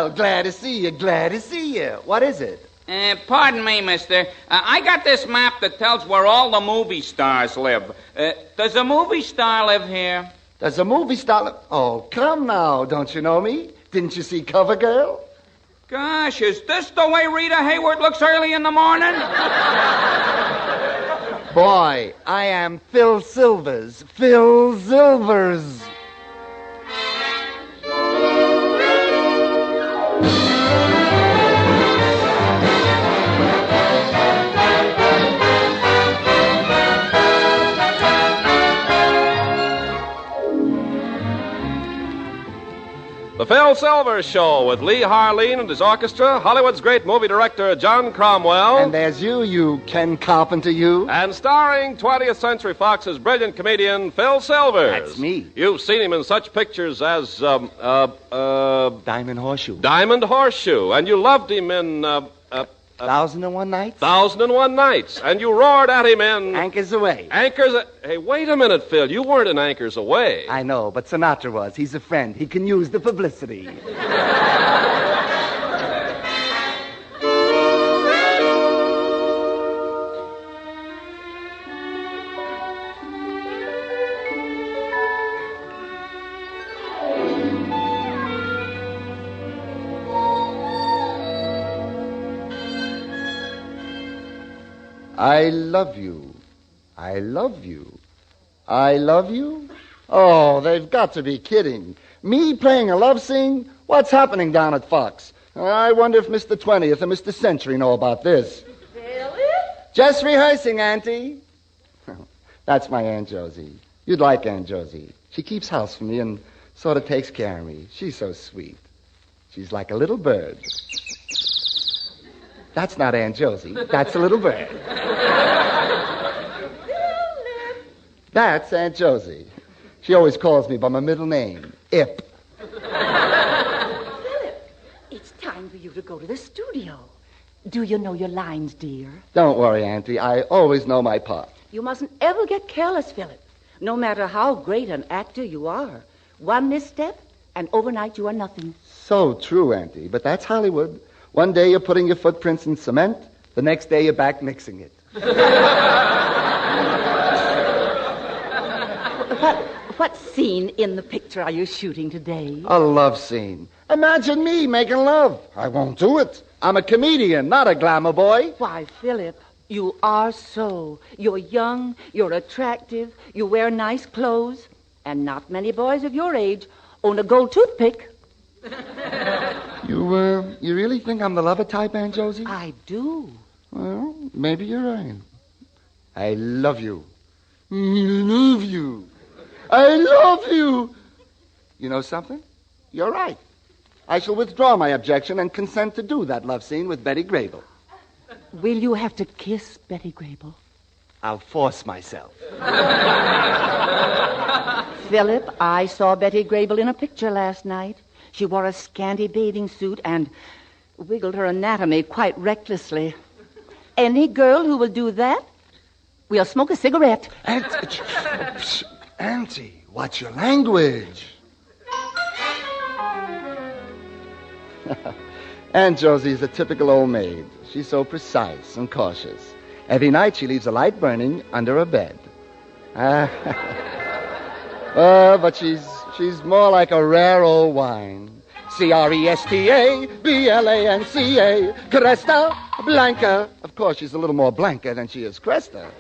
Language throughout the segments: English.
Well, glad to see you, glad to see you. What is it? Pardon me, mister. I got this map that tells where all the movie stars live. Does a movie star live here? Does a movie star live... Oh, come now. Don't you know me? Didn't you see CoverGirl? Gosh, is this the way Rita Hayworth looks early in the morning? Boy, I am Phil Silvers. Phil Silvers. The Phil Silvers Show with Lee Harleen and his orchestra, Hollywood's great movie director John Cromwell. And there's you Ken Carpenter, you. And starring 20th Century Fox's brilliant comedian Phil Silvers. That's me. You've seen him in such pictures as, Diamond Horseshoe. Diamond Horseshoe. And you loved him in, 1001 Nights? 1001 Nights. And you roared at him in... Anchors Away. Hey, wait a minute, Phil. You weren't in Anchors Away. I know, but Sinatra was. He's a friend. He can use the publicity. I love you. I love you. I love you? Oh, they've got to be kidding. Me playing a love scene? What's happening down at Fox? I wonder if Mr. 20th and Mr. Century know about this. Philip? Just rehearsing, Auntie. That's my Aunt Josie. You'd like Aunt Josie. She keeps house for me and sort of takes care of me. She's so sweet. She's like a little bird. That's not Aunt Josie. That's a little bird. That's Aunt Josie. She always calls me by my middle name, Ip. Philip, it's time for you to go to the studio. Do you know your lines, dear? Don't worry, Auntie. I always know my part. You mustn't ever get careless, Philip. No matter how great an actor you are. One misstep, and overnight you are nothing. So true, Auntie. But that's Hollywood. One day you're putting your footprints in cement. The next day you're back mixing it. What scene in the picture are you shooting today? A love scene. Imagine me making love. I won't do it. I'm a comedian, not a glamour boy. Why, Philip, you are so. You're young, you're attractive, you wear nice clothes, and not many boys of your age own a gold toothpick. You really think I'm the lover type, Aunt Josie? I do. Well, maybe you're right. I love you. I love you. I love you. You know something? You're right. I shall withdraw my objection and consent to do that love scene with Betty Grable. Will you have to kiss Betty Grable? I'll force myself. Philip, I saw Betty Grable in a picture last night. She wore a scanty bathing suit and wiggled her anatomy quite recklessly. Any girl who will do that, we'll smoke a cigarette. Auntie, what's your language? Aunt Josie's a typical old maid. She's so precise and cautious. Every night she leaves a light burning under her bed. But she's more like a rare old wine. Cresta-Blanca. Cresta Blanca. Of course, she's a little more Blanca than she is Cresta.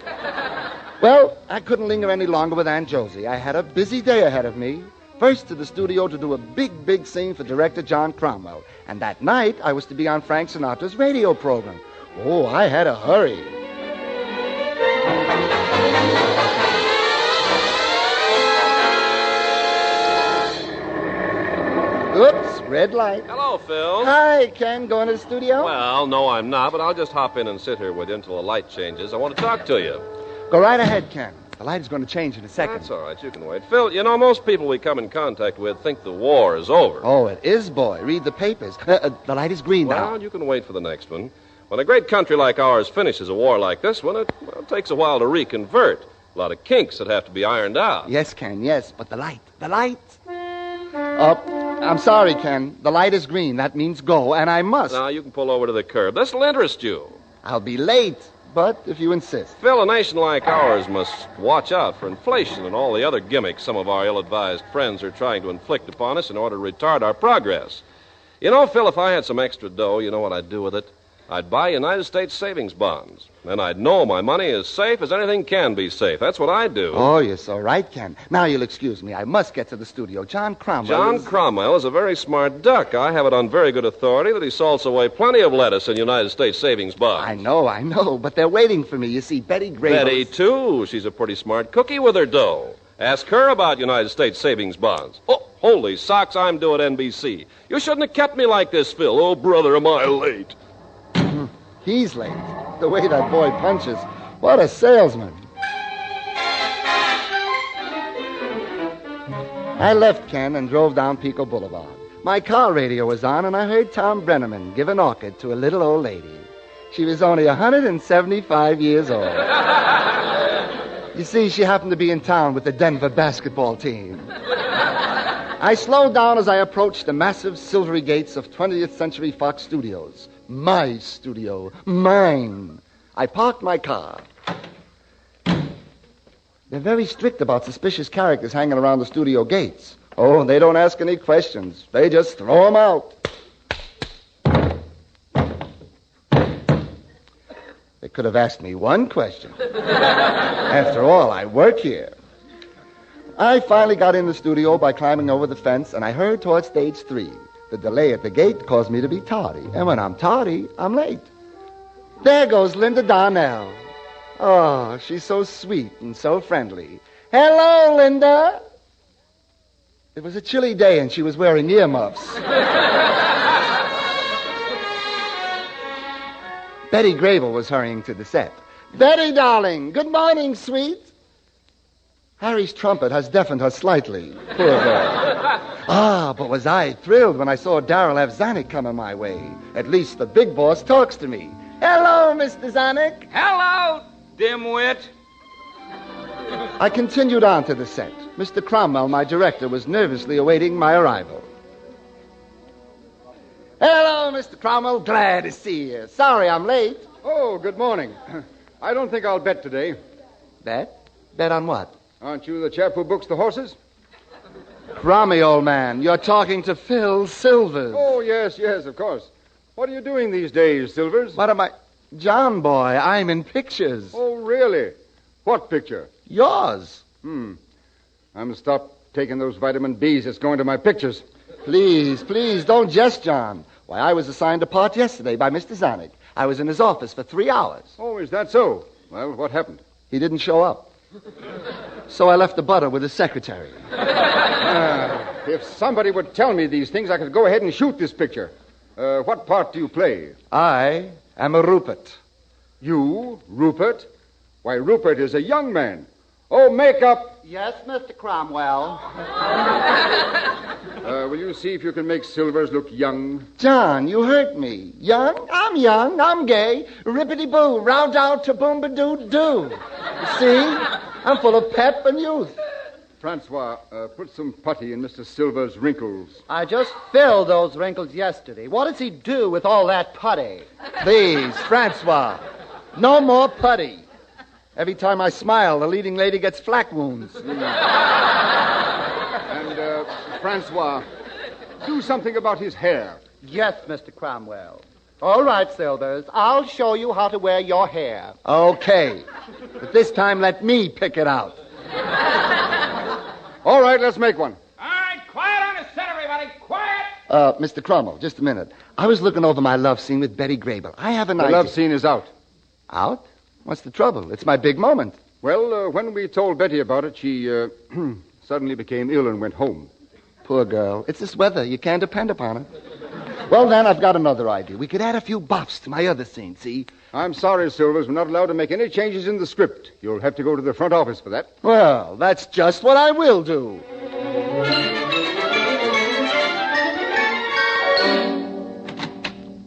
Well, I couldn't linger any longer with Aunt Josie. I had a busy day ahead of me. First to the studio to do a big scene for director John Cromwell. And that night, I was to be on Frank Sinatra's radio program. Oh, I had to hurry. Oops, red light. Hello, Phil. Hi, Ken. Going to the studio? Well, no, I'm not, but I'll just hop in and sit here with you until the light changes. I want to talk to you. Go right ahead, Ken. The light is going to change in a second. That's all right. You can wait. Phil, you know, most people we come in contact with think the war is over. Oh, it is, boy. Read the papers. The light is green now. Well, you can wait for the next one. When a great country like ours finishes a war like this one, it takes a while to reconvert. A lot of kinks that have to be ironed out. Yes, Ken, yes. But the light. Up I'm sorry, Ken. The light is green. That means go, and I must. Now, you can pull over to the curb. This'll interest you. I'll be late, but if you insist. Phil, a nation like ours must watch out for inflation and all the other gimmicks some of our ill-advised friends are trying to inflict upon us in order to retard our progress. You know, Phil, if I had some extra dough, you know what I'd do with it? I'd buy United States savings bonds. Then I'd know my money is safe as anything can be safe. That's what I'd do. Oh, you're so right, Ken. Now you'll excuse me. I must get to the studio. John Cromwell Cromwell is a very smart duck. I have it on very good authority that he salts away plenty of lettuce in United States savings bonds. I know, but they're waiting for me. You see, Betty Grable... Betty, too. She's a pretty smart cookie with her dough. Ask her about United States savings bonds. Oh, holy socks, I'm due at NBC. You shouldn't have kept me like this, Phil. Oh, brother, am I late. He's late. The way that boy punches. What a salesman. I left Ken and drove down Pico Boulevard. My car radio was on, and I heard Tom Brenneman give an orchid to a little old lady. She was only 175 years old. You see, she happened to be in town with the Denver basketball team. I slowed down as I approached the massive silvery gates of 20th Century Fox Studios. My studio. Mine. I parked my car. They're very strict about suspicious characters hanging around the studio gates. Oh, they don't ask any questions. They just throw them out. They could have asked me one question. After all, I work here. I finally got in the studio by climbing over the fence, and I hurried toward stage 3. The delay at the gate caused me to be tardy. And when I'm tardy, I'm late. There goes Linda Darnell. Oh, she's so sweet and so friendly. Hello, Linda. It was a chilly day, and she was wearing earmuffs. Betty Grable was hurrying to the set. Betty, darling, good morning, sweet. Harry's trumpet has deafened her slightly. Poor girl. But was I thrilled when I saw Darrell F. Zanuck coming my way. At least the big boss talks to me. Hello, Mr. Zanuck. Hello, dimwit. I continued on to the set. Mr. Cromwell, my director, was nervously awaiting my arrival. Hello, Mr. Cromwell. Glad to see you. Sorry I'm late. Oh, good morning. I don't think I'll bet today. Bet? Bet on what? Aren't you the chap who books the horses? Crommy, old man, you're talking to Phil Silvers. Oh, yes, of course. What are you doing these days, Silvers? What am I... John, boy, I'm in pictures. Oh, really? What picture? Yours. I'm going to stop taking those vitamin Bs that's going to my pictures. Please, don't jest, John. Why, I was assigned a part yesterday by Mr. Zanuck. I was in his office for 3 hours. Oh, is that so? Well, what happened? He didn't show up. So I left the butter with his secretary. If somebody would tell me these things, I could go ahead and shoot this picture. What part do you play? I am a Rupert. You, Rupert? Why, Rupert is a young man. Oh, makeup. Yes, Mr. Cromwell. Will you see if you can make Silvers look young? John, you hurt me. Young? I'm gay. Rippity-boo, round out to boom-ba-doo-doo. See? I'm full of pep and youth. Francois, put some putty in Mr. Silver's wrinkles. I just filled those wrinkles yesterday. What does he do with all that putty? Please, Francois, no more putty. Every time I smile, the leading lady gets flak wounds. And, Francois, do something about his hair. Yes, Mr. Cromwell. All right, Silvers, I'll show you how to wear your hair. Okay, but this time let me pick it out. All right, let's make one. All right, quiet on the set, everybody. Quiet. Mr. Cromwell, just a minute. I was looking over my love scene with Betty Grable. I have an idea. The love scene is out. Out? What's the trouble? It's my big moment. Well, when we told Betty about it, she suddenly became ill and went home. Poor girl. It's this weather. You can't depend upon it. Well, then, I've got another idea. We could add a few bops to my other scene, see? I'm sorry, Silvers. We're not allowed to make any changes in the script. You'll have to go to the front office for that. Well, that's just what I will do.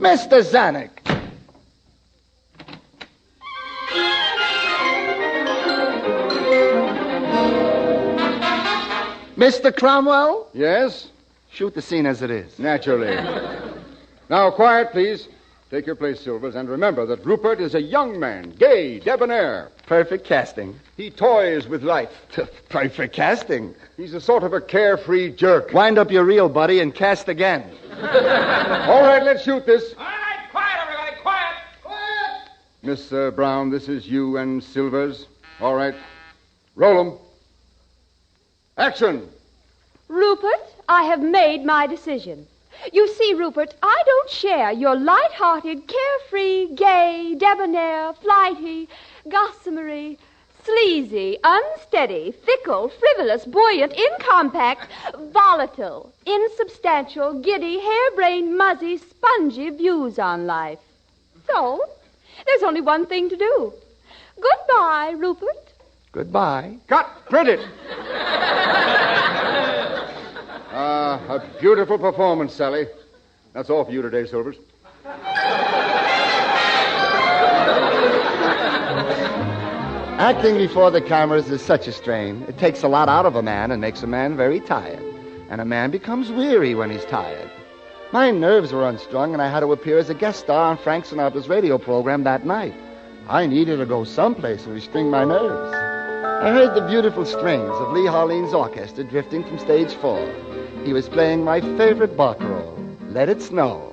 Mr. Zanuck. Mr. Cromwell? Yes? Shoot the scene as it is. Naturally. Now, quiet, please. Take your place, Silvers, and remember that Rupert is a young man, gay, debonair. Perfect casting. He toys with life. Perfect casting. He's a sort of a carefree jerk. Wind up your reel, buddy, and cast again. All right, let's shoot this. All right, quiet, everybody, quiet. Quiet. Miss Brown, this is you and Silvers. All right. Roll 'em. Action. Rupert, I have made my decision. You see, Rupert, I don't share your light-hearted, carefree, gay, debonair, flighty, gossamery, sleazy, unsteady, fickle, frivolous, buoyant, incompact, volatile, insubstantial, giddy, harebrained, muzzy, spongy views on life. So, there's only one thing to do. Goodbye, Rupert. Goodbye. Cut. Print it. A beautiful performance, Sally. That's all for you today, Silvers. Acting before the cameras is such a strain. It takes a lot out of a man and makes a man very tired. And a man becomes weary when he's tired. My nerves were unstrung, and I had to appear as a guest star on Frank Sinatra's radio program that night. I needed to go someplace and restring my nerves. I heard the beautiful strings of Lee Harlene's orchestra drifting from stage 4. He was playing my favorite barcarolle, Let It Snow.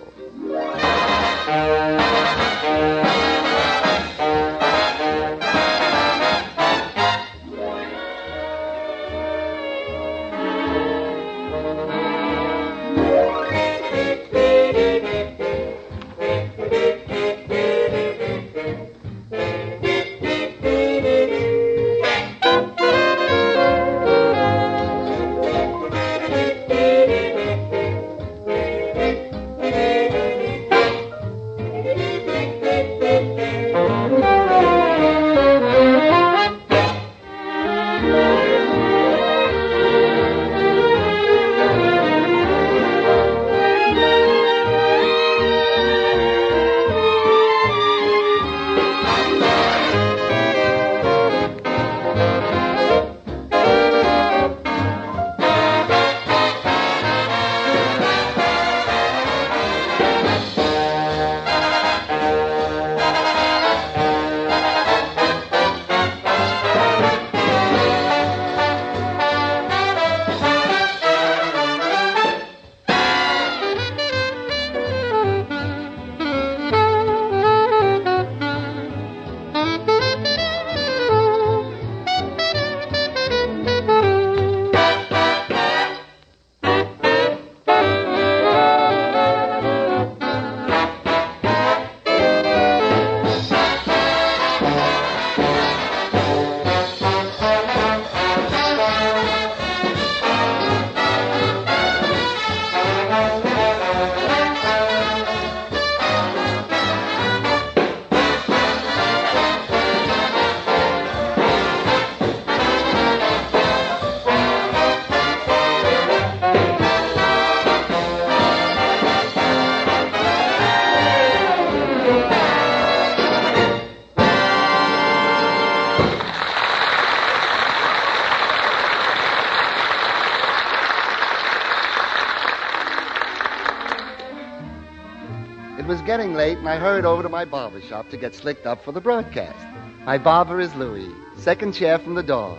It was getting late, and I hurried over to my barber shop to get slicked up for the broadcast. My barber is Louis, second chair from the door.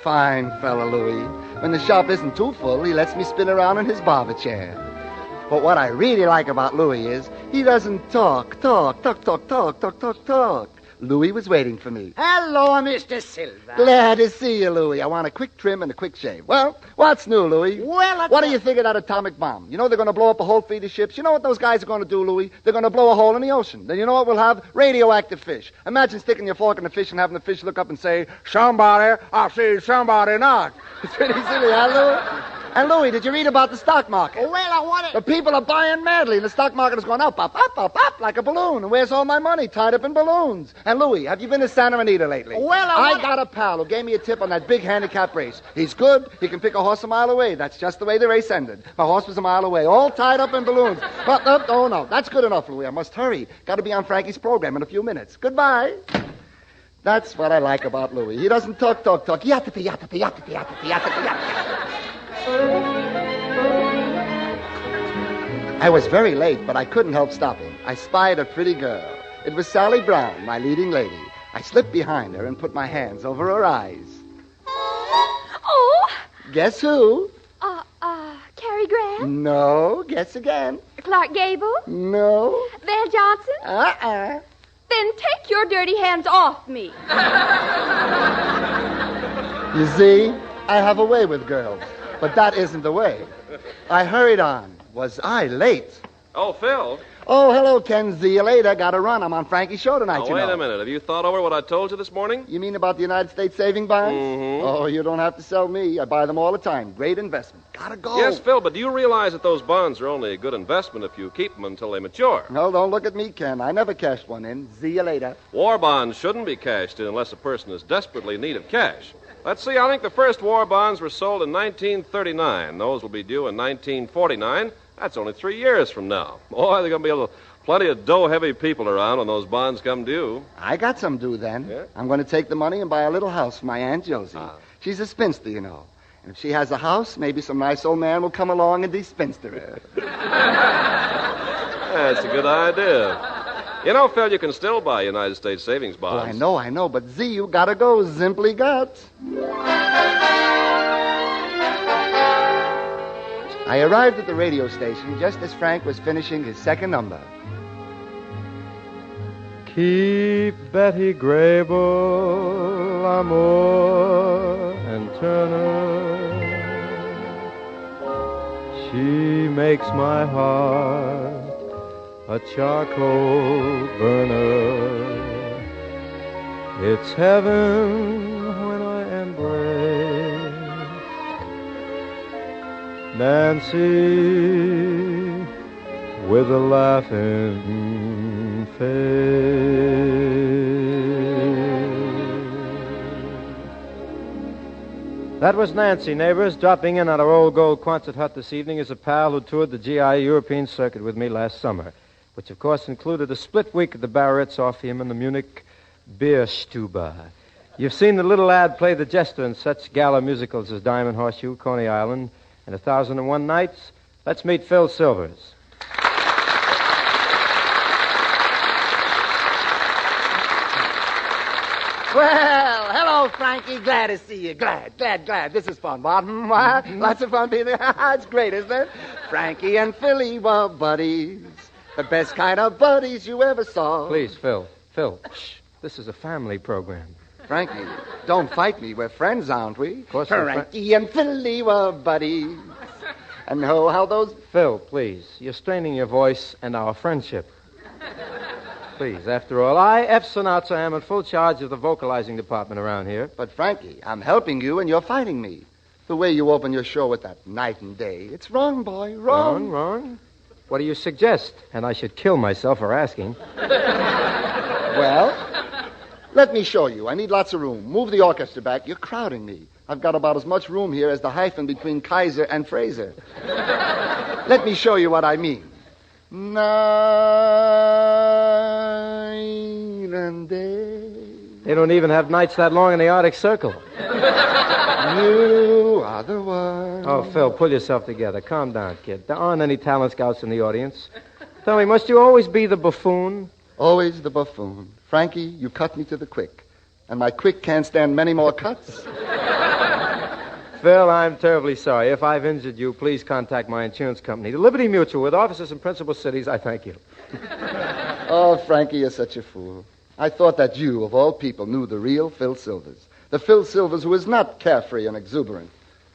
Fine fella, Louis. When the shop isn't too full, he lets me spin around in his barber chair. But what I really like about Louis is he doesn't talk. Louis was waiting for me. Hello, Mr. Silver. Glad to see you, Louis. I want a quick trim and a quick shave. Well, what's new, Louis? Well, what do you think of that atomic bomb? You know they're going to blow up a whole fleet of ships. You know what those guys are going to do, Louis? They're going to blow a hole in the ocean. Then you know what we'll have? Radioactive fish. Imagine sticking your fork in the fish and having the fish look up and say, "Somebody, I see somebody knock." It's pretty silly, huh, Louis? And, Louis, did you read about the stock market? Well, I want The people are buying madly, and the stock market is going up, like a balloon. And where's all my money? Tied up in balloons. And, Louis, have you been to Santa Anita lately? Well, I got a pal who gave me a tip on that big handicap race. He's good. He can pick a horse a mile away. That's just the way the race ended. My horse was a mile away, all tied up in balloons. Oh, no. That's good enough, Louis. I must hurry. Got to be on Frankie's program in a few minutes. Goodbye. That's what I like about Louis. He doesn't talk. Yattapi. I was very late, but I couldn't help stopping. I spied a pretty girl. It was Sally Brown, my leading lady. I slipped behind her and put my hands over her eyes. Oh! Guess who? Cary Grant? No. Guess again. Clark Gable? No. Val Johnson? Then take your dirty hands off me. You see, I have a way with girls, but that isn't the way. I hurried on. Was I late? Oh, Phil. Oh, hello, Ken. See you later. Gotta run. I'm on Frankie's show tonight, Now, you wait know. a minute. Have you thought over what I told you this morning? You mean about the United States saving bonds? Mm-hmm. Oh, you don't have to sell me. I buy them all the time. Great investment. Gotta go. Yes, Phil, but do you realize that those bonds are only a good investment if you keep them until they mature? No, don't look at me, Ken. I never cashed one in. See you later. War bonds shouldn't be cashed in unless a person is desperately in need of cash. Let's see, I think the first war bonds were sold in 1939. Those will be due in 1949. That's only 3 years from now. Boy, there are going to be plenty of dough-heavy people around when those bonds come due. I got some due then. Yeah? I'm going to take the money and buy a little house for my Aunt Josie. She's a spinster, you know. And if she has a house, maybe some nice old man will come along and de-spinster her. That's a good idea. You know, Phil, you can still buy United States savings Oh, bonds. I know, but Z, you gotta go. Simply got. I arrived at the radio station just as Frank was finishing his second number. Keep Betty Grable, Amour, and Turner. She makes my heart a charcoal burner. It's heaven when I embrace Nancy with a laughing face. That was Nancy, neighbors, dropping in at our old gold concert hut this evening as a pal who toured the GI European circuit with me last summer, which, of course, included a split week at the Barrett's Orpheum and the Munich Bierstube. You've seen the little lad play the jester in such gala musicals as Diamond Horseshoe, Coney Island, and 1001 Nights. Let's meet Phil Silvers. Well, hello, Frankie. Glad to see you. Glad. This is fun, what? Lots of fun being there. It's great, isn't it? Frankie and Philly were buddies. The best kind of buddies you ever saw. Please, Phil. Phil, shh. This is a family program. Frankie, don't fight me. We're friends, aren't we? Of course we're Frankie and Philly were buddies. And oh, how those... Phil, please. You're straining your voice and our friendship. Please, after all, I, F. Sinatra, am in full charge of the vocalizing department around here. But, Frankie, I'm helping you and you're fighting me. The way you open your show with that night and day. It's wrong, boy. Wrong. Wrong? What do you suggest? And I should kill myself for asking. Well, let me show you. I need lots of room. Move the orchestra back. You're crowding me. I've got about as much room here as the hyphen between Kaiser and Fraser. Let me show you what I mean. Night and day. They don't even have nights that long in the Arctic Circle. You are the one. Oh, Phil, pull yourself together. Calm down, kid. There aren't any talent scouts in the audience. Tell me, must you always be the buffoon? Always the buffoon. Frankie, you cut me to the quick. And my quick can't stand many more cuts. Phil, I'm terribly sorry. If I've injured you, please contact my insurance company, the Liberty Mutual, with offices in principal cities. I thank you. Oh, Frankie, you're such a fool. I thought that you, of all people, knew the real Phil Silvers. The Phil Silvers who is not carefree and exuberant.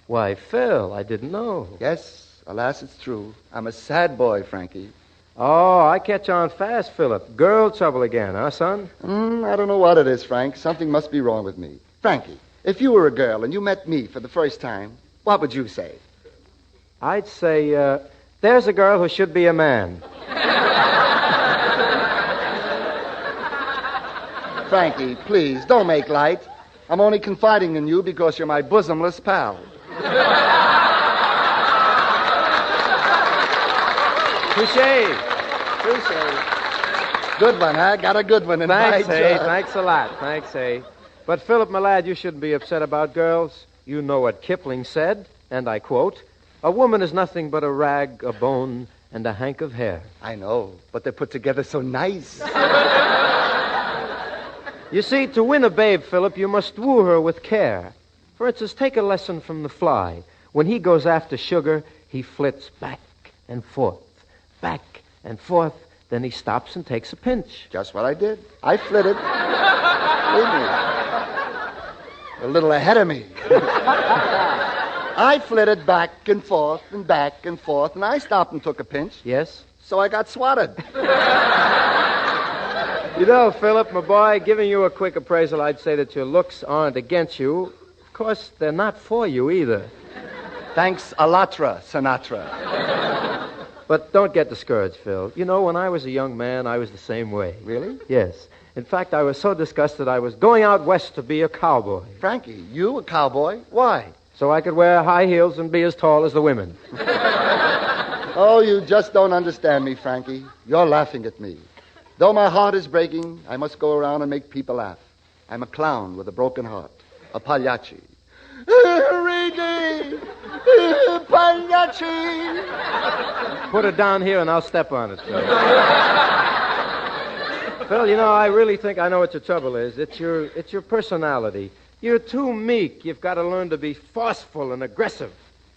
Why, Phil, I didn't know. Yes, alas, it's true. I'm a sad boy, Frankie. Oh, I catch on fast, Philip. Girl trouble again, huh, son? I don't know what it is, Frank. Something must be wrong with me. Frankie, if you were a girl and you met me for the first time, what would you say? I'd say, there's a girl who should be a man. Frankie, please, don't make light. I'm only confiding in you because you're my bosomless pal. Touché. Good one, huh? Got a good one. Thanks, hey. Thanks a lot. Thanks, hey. But, Philip, my lad, you shouldn't be upset about girls. You know what Kipling said, and I quote, "A woman is nothing but a rag, a bone, and a hank of hair. I know, but they're put together so nice. You see, to win a babe, Philip, you must woo her with care. For instance, take a lesson from the fly. When he goes after sugar, he flits back and forth, then he stops and takes a pinch. Just what I did. I flitted. Believe me. A little ahead of me. I flitted back and forth, and I stopped and took a pinch. Yes? So I got swatted. You know, Philip, my boy, giving you a quick appraisal, I'd say that your looks aren't against you. Of course, they're not for you either. Thanks a lotra, Sinatra. But don't get discouraged, Phil. You know, when I was a young man, I was the same way. Really? Yes. In fact, I was so disgusted I was going out west to be a cowboy. Frankie, you a cowboy? Why? So I could wear high heels and be as tall as the women. Oh, you just don't understand me, Frankie. You're laughing at me. Though my heart is breaking, I must go around and make people laugh. I'm a clown with a broken heart. A pagliacci. Reedy! Pagliacci! Put it down here and I'll step on it, Phil. Phil, you know, I really think I know what your trouble is. It's your personality. You're too meek. You've got to learn to be forceful and aggressive.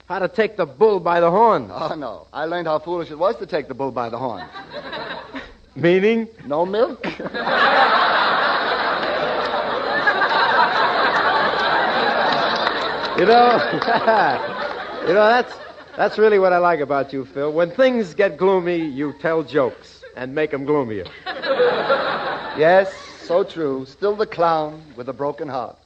How to take the bull by the horn. Oh, no. I learned how foolish it was to take the bull by the horn. Meaning? No milk? You know, that's really what I like about you, Phil. When things get gloomy, you tell jokes and make them gloomier. Yes, so true. Still the clown with a broken heart.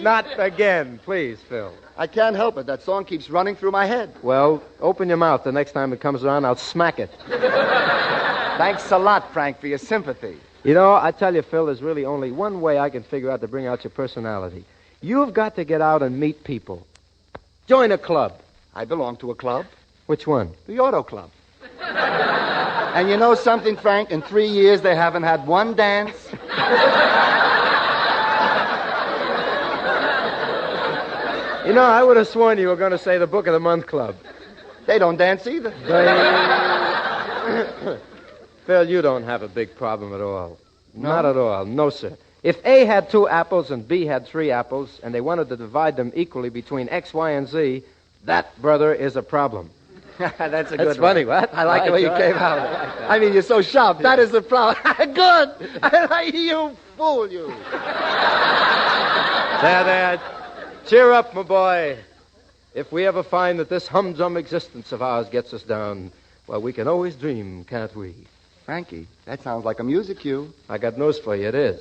Not again, please, Phil. I can't help it. That song keeps running through my head. Well, open your mouth. The next time it comes around, I'll smack it. Thanks a lot, Frank, for your sympathy. You know, I tell you, Phil, there's really only one way I can figure out to bring out your personality. You've got to get out and meet people. Join a club. I belong to a club. Which one? The Auto Club. And you know something, Frank? In 3 years, they haven't had one dance. You know, I would have sworn you were going to say the Book of the Month Club. They don't dance either. Phil, you don't have a big problem at all. No? Not at all. No, sir. If A had 2 apples and B had 3 apples, and they wanted to divide them equally between X, Y, and Z, that, brother, is a problem. That's funny, what? I like the way you came out. I mean, you're so sharp. That is the problem. Good. I like you, fool, you. There. Cheer up, my boy. If we ever find that this humdrum existence of ours gets us down, well, we can always dream, can't we? Frankie, that sounds like a music cue. I got news for you. It is.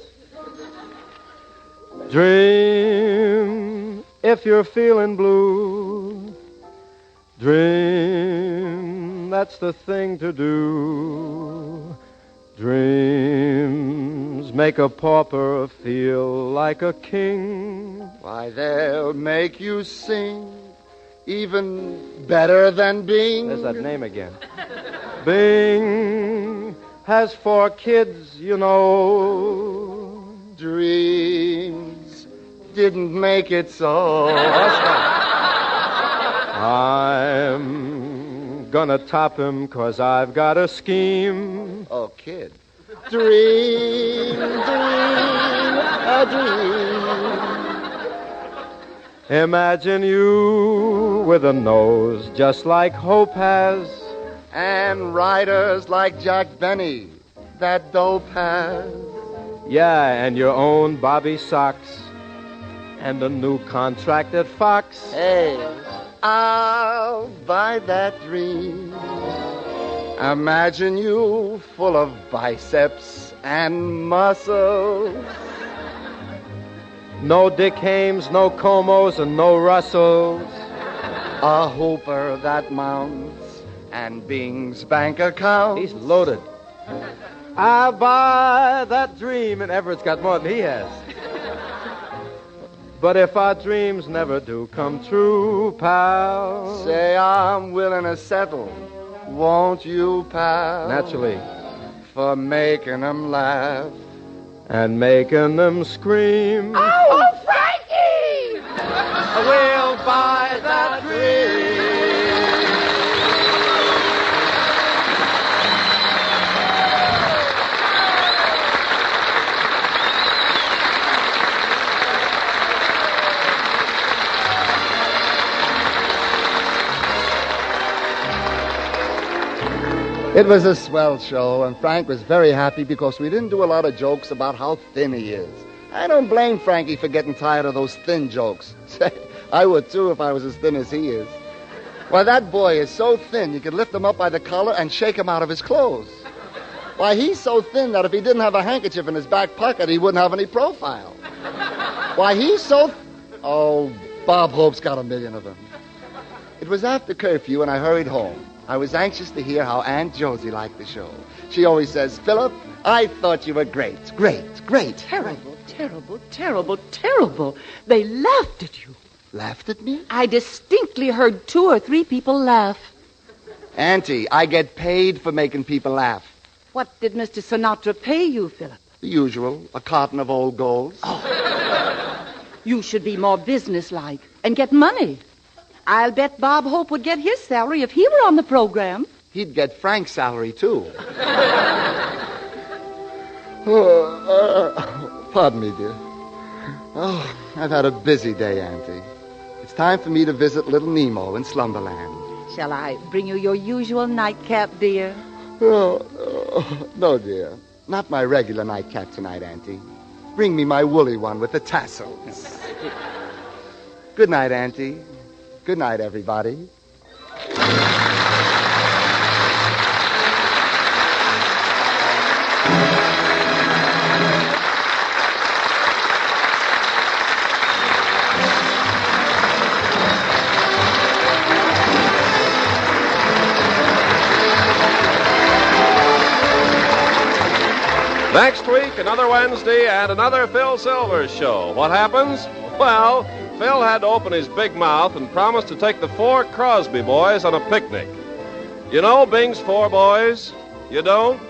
Dream if you're feeling blue. Dream, that's the thing to do. Dreams make a pauper feel like a king. Why, they'll make you sing even better than Bing. There's that name again. Bing has 4 kids, you know. Dreams didn't make it so. I'm gonna top him 'cause I've got a scheme. Oh, kid. Dream, a dream. Imagine you with a nose just like Hope has. And riders like Jack Benny, that dope has. Yeah, and your own Bobby socks. And a new contract at Fox. Hey, I'll buy that dream. Imagine you full of biceps and muscles. No Dick Hames, no Comos, and no Russells. A hooper that mounts and Bing's bank account. He's loaded. I'll buy that dream, and Everett's got more than he has. But if our dreams never do come true, pal, say I'm willing to settle, won't you, pal? Naturally. For making them laugh and making them scream. Oh, Frankie! We'll buy that It was a swell show, and Frank was very happy because we didn't do a lot of jokes about how thin he is. I don't blame Frankie for getting tired of those thin jokes. Say, I would too if I was as thin as he is. Why, that boy is so thin you could lift him up by the collar and shake him out of his clothes. Why, he's so thin that if he didn't have a handkerchief in his back pocket, he wouldn't have any profile. Why, he's so... Oh, Bob Hope's got 1,000,000 of them. It was after curfew, and I hurried home. I was anxious to hear how Aunt Josie liked the show. She always says, Philip, I thought you were great. Great. Terrible, terrible, terrible, terrible. They laughed at you. Laughed at me? I distinctly heard 2 or 3 people laugh. Auntie, I get paid for making people laugh. What did Mr. Sinatra pay you, Philip? The usual, a carton of old golds. You should be more businesslike and get money. I'll bet Bob Hope would get his salary if he were on the program. He'd get Frank's salary, too. Pardon me, dear. Oh, I've had a busy day, Auntie. It's time for me to visit little Nemo in Slumberland. Shall I bring you your usual nightcap, dear? No, dear. Not my regular nightcap tonight, Auntie. Bring me my woolly one with the tassels. Good night, Auntie. Good night, everybody. Next week, another Wednesday and another Phil Silvers show. What happens? Well, Phil had to open his big mouth and promise to take the 4 Crosby boys on a picnic. You know Bing's 4 boys? You don't?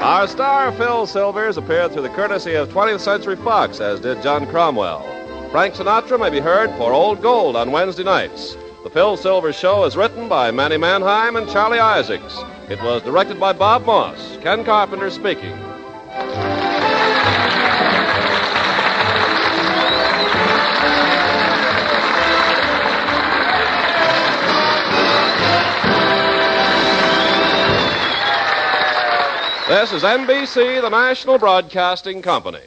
Our star, Phil Silvers, appeared through the courtesy of 20th Century Fox, as did John Cromwell. Frank Sinatra may be heard for Old Gold on Wednesday nights. The Phil Silvers Show is written by Manny Manheim and Charlie Isaacs. It was directed by Bob Moss. Ken Carpenter speaking. This is NBC, the National Broadcasting Company.